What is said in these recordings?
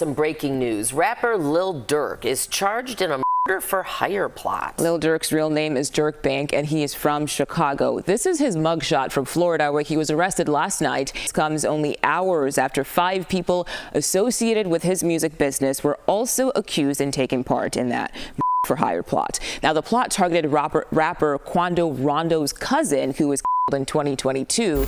Some breaking news. Rapper Lil Durk is charged in a murder for hire plot. Lil Durk's real name is Dirk Bank, and he is from Chicago. This is his mugshot from Florida, where he was arrested last night. This comes only hours after 5 people associated with his music business were also accused and taking part in that for hire plot. Now, the plot targeted rapper Quando Rondo's cousin, who was killed in 2022.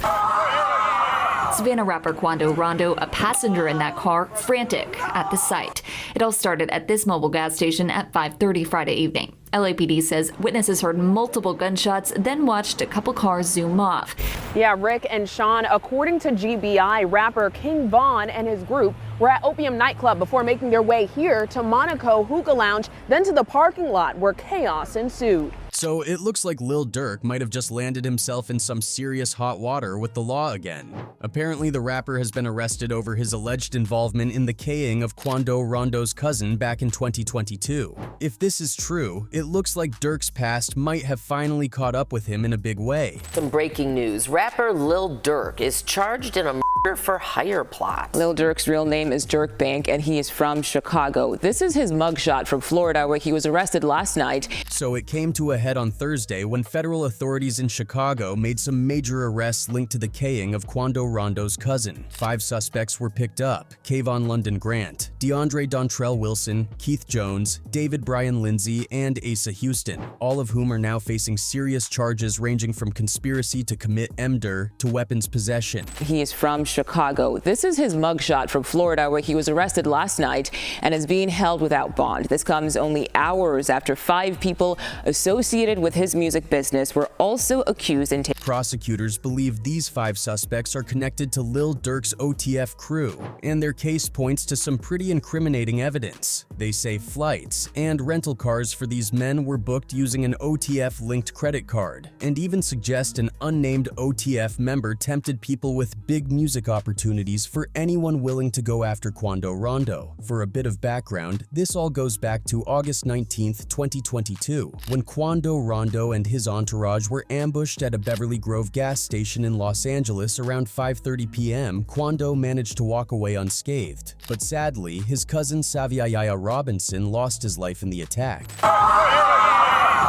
Savannah rapper Quando Rondo, a passenger in that car, frantic at the sight. It all started at this mobile gas station at 5:30 Friday evening. LAPD says witnesses heard multiple gunshots, then watched a couple cars zoom off. Yeah, Rick and Sean, according to GBI, rapper King Von and his group were at Opium nightclub before making their way here to Monaco Hookah Lounge, then to the parking lot where chaos ensued. So it looks like Lil Durk might have just landed himself in some serious hot water with the law again. Apparently, the rapper has been arrested over his alleged involvement in the K-ing of Quando Rondo's cousin back in 2022. If this is true, it looks like Durk's past might have finally caught up with him in a big way. Some breaking news. Rapper Lil Durk is charged in a murder for hire plot. Lil Durk's real name is Dirk Bank, and he is from Chicago. This is his mugshot from Florida, where he was arrested last night. So it came to a head on Thursday when federal authorities in Chicago made some major arrests linked to the K-ing of Quando Rondo's cousin. 5 suspects were picked up: Kayvon London Grant, DeAndre Dontrell Wilson, Keith Jones, David Brian Lindsay, and Asa Houston, all of whom are now facing serious charges ranging from conspiracy to commit murder to weapons possession. He is from Chicago. This is his mugshot from Florida, where he was arrested last night and is being held without bond. This comes only hours after 5 people associated with his music business were also accused and taken. Prosecutors believe these 5 suspects are connected to Lil Durk's OTF crew, and their case points to some pretty incriminating evidence. They say flights and rental cars for these men were booked using an OTF-linked credit card, and even suggest an unnamed OTF member tempted people with big music opportunities for anyone willing to go after Quando Rondo. For a bit of background, this all goes back to August 19, 2022, when Quando Rondo and his entourage were ambushed at a Beverly Grove gas station in Los Angeles around 5:30 p.m. Quando managed to walk away unscathed, but sadly, his cousin Saviaya Robinson lost his life in the attack.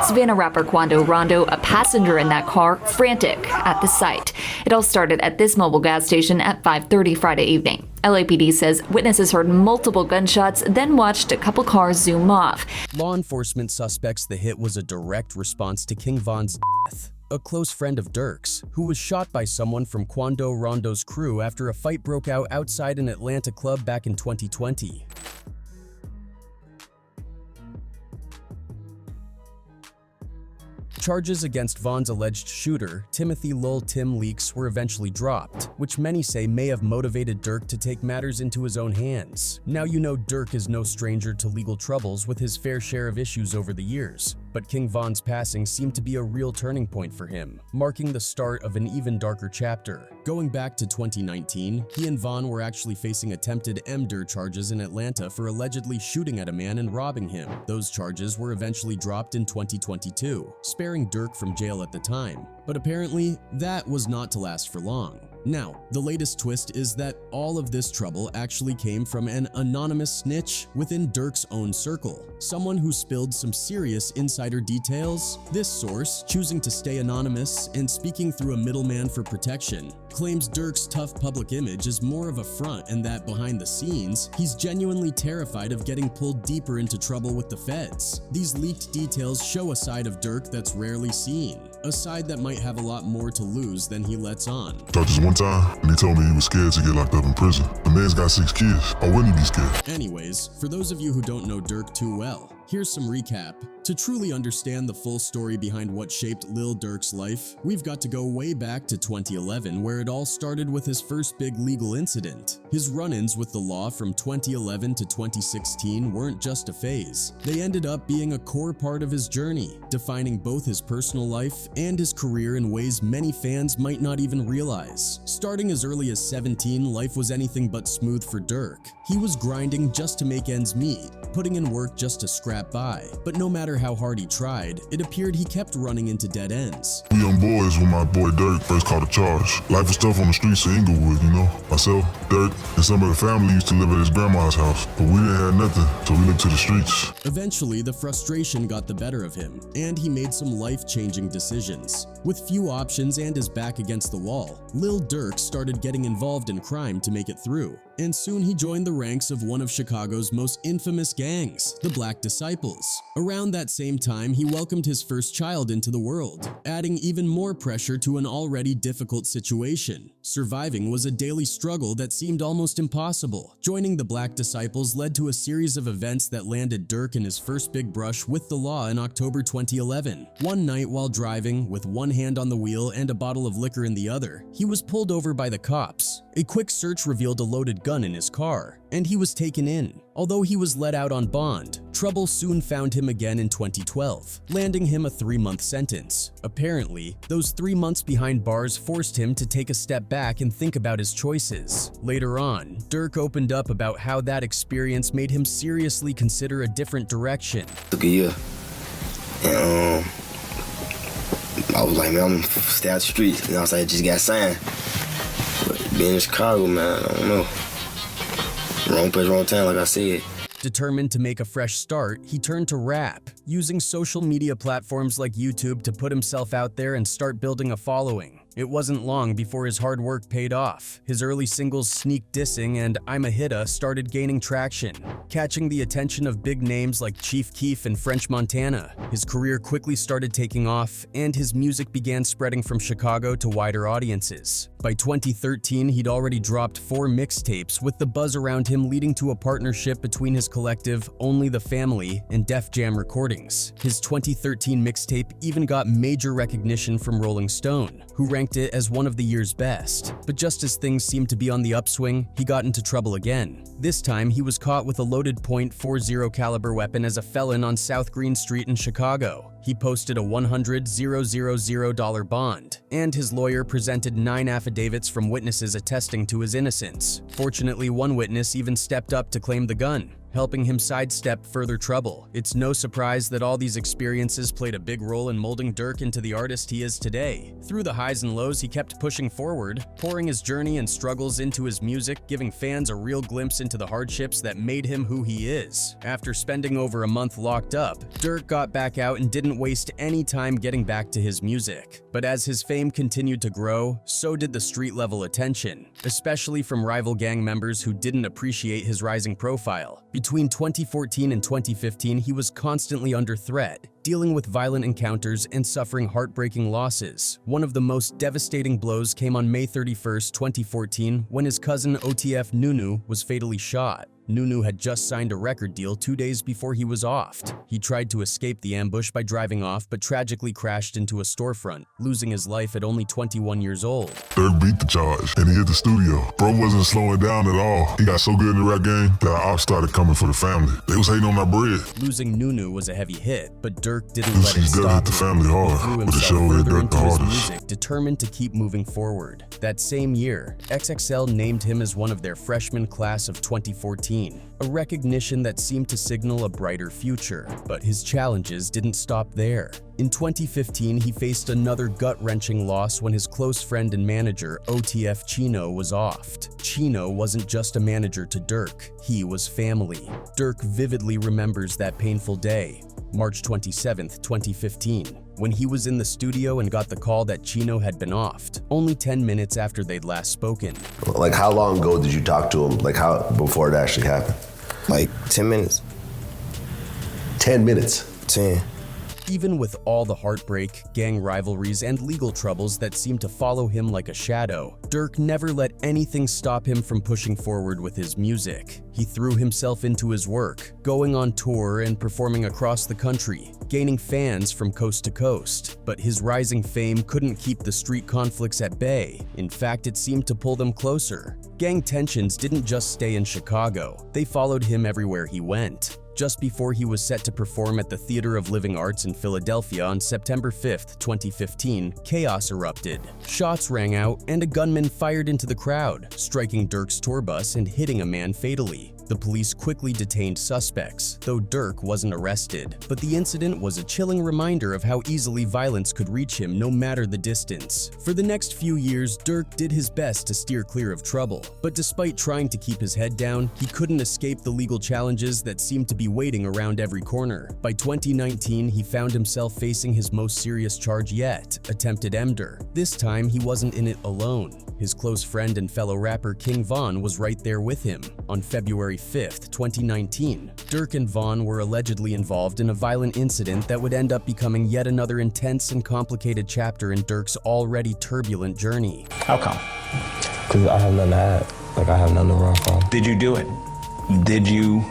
Savannah rapper Quando Rondo, a passenger in that car, frantic at the sight. It all started at this mobile gas station at 5:30 Friday evening. LAPD says witnesses heard multiple gunshots, then watched a couple cars zoom off. Law enforcement suspects the hit was a direct response to King Von's death, a close friend of Durk's, who was shot by someone from Quando Rondo's crew after a fight broke out outside an Atlanta club back in 2020. Charges against Von's alleged shooter, Timothy Lil Tim Leaks, were eventually dropped, which many say may have motivated Durk to take matters into his own hands. Now you know Durk is no stranger to legal troubles with his fair share of issues over the years, but King Von's passing seemed to be a real turning point for him, marking the start of an even darker chapter. Going back to 2019, he and Von were actually facing attempted murder charges in Atlanta for allegedly shooting at a man and robbing him. Those charges were eventually dropped in 2022, sparing Durk from jail at the time. But apparently, that was not to last for long. Now, the latest twist is that all of this trouble actually came from an anonymous snitch within Durk's own circle, someone who spilled some serious insider details. This source, choosing to stay anonymous and speaking through a middleman for protection, claims Durk's tough public image is more of a front and that behind the scenes, he's genuinely terrified of getting pulled deeper into trouble with the feds. These leaked details show a side of Durk that's rarely seen, a side that might have a lot more to lose than he lets on. Talked to one time, and he told me he was scared to get locked up in prison. The man's got 6 kids. Why wouldn't he be scared? Anyways, for those of you who don't know Durk too well, here's some recap. To truly understand the full story behind what shaped Lil Durk's life, we've got to go way back to 2011, where it all started with his first big legal incident. His run-ins with the law from 2011 to 2016 weren't just a phase. They ended up being a core part of his journey, defining both his personal life and his career in ways many fans might not even realize. Starting as early as 17, life was anything but smooth for Durk. He was grinding just to make ends meet, putting in work just to scrap by. But no matter how hard he tried, it appeared he kept running into dead ends. We young boys when my boy Durk first caught a charge. Life was tough on the streets of Inglewood, you know. Myself, Durk, and some of the family used to live at his grandma's house, but we didn't have nothing, so we looked to the streets. Eventually, the frustration got the better of him, and he made some life-changing decisions. With few options and his back against the wall, Lil Durk started getting involved in crime to make it through, and soon he joined the ranks of one of Chicago's most infamous gangs, the Black Disciples. Around that same time, he welcomed his first child into the world, adding even more pressure to an already difficult situation. Surviving was a daily struggle that seemed almost impossible. Joining the Black Disciples led to a series of events that landed Durk in his first big brush with the law in October 2011. One night while driving, with one hand on the wheel and a bottle of liquor in the other, he was pulled over by the cops. A quick search revealed a loaded gun in his car, and he was taken in. Although he was let out on bond, trouble soon found him again in 2012, landing him a 3-month sentence. Apparently, those 3 months behind bars forced him to take a step back and think about his choices. Later on, Durk opened up about how that experience made him seriously consider a different direction. Took a year, and I was like, man, I'm gonna stay out the streets, and I was like, I just got signed. But being in Chicago, man, I don't know. Wrong place, wrong time, like I said. Determined to make a fresh start, he turned to rap, using social media platforms like YouTube to put himself out there and start building a following. It wasn't long before his hard work paid off. His early singles Sneak Dissing and I'm a Hitta started gaining traction, catching the attention of big names like Chief Keef and French Montana. His career quickly started taking off, and his music began spreading from Chicago to wider audiences. By 2013, he'd already dropped 4 mixtapes, with the buzz around him leading to a partnership between his collective Only the Family and Def Jam Recordings. His 2013 mixtape even got major recognition from Rolling Stone, who ranked it as one of the year's best. But just as things seemed to be on the upswing, he got into trouble again. This time, he was caught with a loaded .40 caliber weapon as a felon on South Green Street in Chicago. He posted a $100,000 bond, and his lawyer presented 9 affidavits from witnesses attesting to his innocence. Fortunately, one witness even stepped up to claim the gun, helping him sidestep further trouble. It's no surprise that all these experiences played a big role in molding Durk into the artist he is today. Through the highs and lows, he kept pushing forward, pouring his journey and struggles into his music, giving fans a real glimpse into the hardships that made him who he is. After spending over a month locked up, Durk got back out and didn't waste any time getting back to his music. But as his fame continued to grow, so did the street-level attention, especially from rival gang members who didn't appreciate his rising profile. Between 2014 and 2015, he was constantly under threat, dealing with violent encounters and suffering heartbreaking losses. One of the most devastating blows came on May 31st, 2014, when his cousin OTF Nunu was fatally shot. Nunu had just signed a record deal 2 days before he was offed. He tried to escape the ambush by driving off, but tragically crashed into a storefront, losing his life at only 21 years old. Durk beat the charge, and he hit the studio. Bro wasn't slowing down at all. He got so good in the rap game that our ops started coming for the family. They was hating on our bread. Losing Nunu was a heavy hit, but Durk didn't let it He's definitely stop hit the him. family He hard, threw but it himself showed hit further Durk into the his hardest. music, determined to keep moving forward. That same year, XXL named him as one of their freshman class of 2014, a recognition that seemed to signal a brighter future. But his challenges didn't stop there. In 2015, he faced another gut-wrenching loss when his close friend and manager, OTF Chino, was offed. Chino wasn't just a manager to Durk, he was family. Durk vividly remembers that painful day, March 27, 2015, when he was in the studio and got the call that Chino had been offed, only 10 minutes after they'd last spoken. Like, how long ago did you talk to him? Like, how before it actually happened? Like 10 minutes. 10 minutes? 10. Even with all the heartbreak, gang rivalries, and legal troubles that seemed to follow him like a shadow, Durk never let anything stop him from pushing forward with his music. He threw himself into his work, going on tour and performing across the country, gaining fans from coast to coast. But his rising fame couldn't keep the street conflicts at bay. In fact, it seemed to pull them closer. Gang tensions didn't just stay in Chicago, they followed him everywhere he went. Just before he was set to perform at the Theater of Living Arts in Philadelphia on September 5, 2015, chaos erupted. Shots rang out, and a gunman fired into the crowd, striking Durk's tour bus and hitting a man fatally. The police quickly detained suspects, though Durk wasn't arrested. But the incident was a chilling reminder of how easily violence could reach him no matter the distance. For the next few years, Durk did his best to steer clear of trouble. But despite trying to keep his head down, he couldn't escape the legal challenges that seemed to be waiting around every corner. By 2019, he found himself facing his most serious charge yet, attempted murder. This time, he wasn't in it alone. His close friend and fellow rapper King Von was right there with him. On February 5th, 2019, Durk and Von were allegedly involved in a violent incident that would end up becoming yet another intense and complicated chapter in Durk's already turbulent journey. How come? Because I have nothing to hide. Like, I have nothing to run from. Did you do it? Did you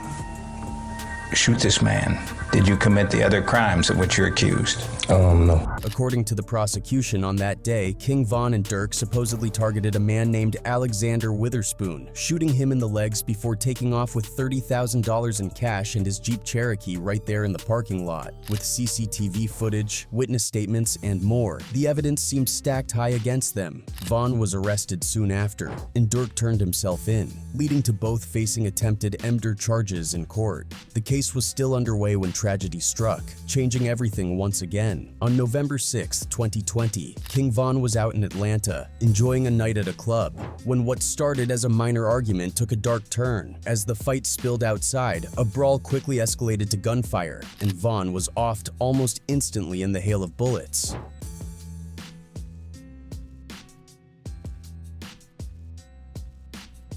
shoot this man? Did you commit the other crimes of which you're accused? No. According to the prosecution, on that day, King Von and Durk supposedly targeted a man named Alexander Witherspoon, shooting him in the legs before taking off with $30,000 in cash and his Jeep Cherokee right there in the parking lot. With CCTV footage, witness statements, and more, the evidence seemed stacked high against them. Von was arrested soon after, and Durk turned himself in, leading to both facing attempted murder charges in court. The case was still underway when tragedy struck, changing everything once again. On November 6, 2020, King Von was out in Atlanta, enjoying a night at a club, when what started as a minor argument took a dark turn. As the fight spilled outside, a brawl quickly escalated to gunfire, and Von was offed almost instantly in the hail of bullets.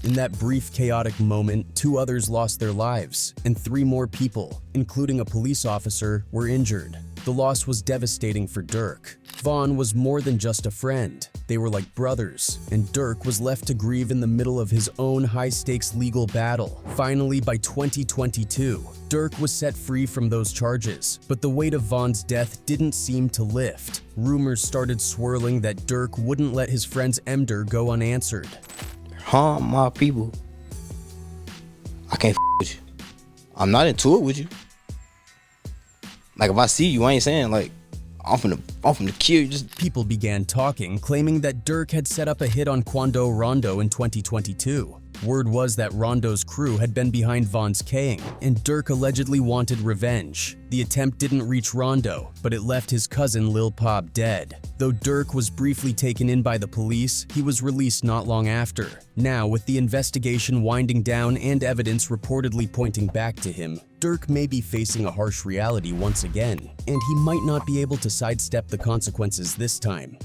In that brief, chaotic moment, 2 others lost their lives, and 3 more people, including a police officer, were injured. The loss was devastating for Durk. Von was more than just a friend. They were like brothers, and Durk was left to grieve in the middle of his own high-stakes legal battle. Finally, by 2022, Durk was set free from those charges, but the weight of Von's death didn't seem to lift. Rumors started swirling that Durk wouldn't let his friend's murder go unanswered. Harm my people. I can't with you. I'm not into it with you. Like, if I see you, I ain't saying like I'm finna kill you. Just people began talking, claiming that Durk had set up a hit on Quando Rondo in 2022. Word was that Rondo's crew had been behind Von's K'ing, and Durk allegedly wanted revenge. The attempt didn't reach Rondo, but it left his cousin Lil Pop dead. Though Durk was briefly taken in by the police, he was released not long after. Now, with the investigation winding down and evidence reportedly pointing back to him, Durk may be facing a harsh reality once again, and he might not be able to sidestep the consequences this time.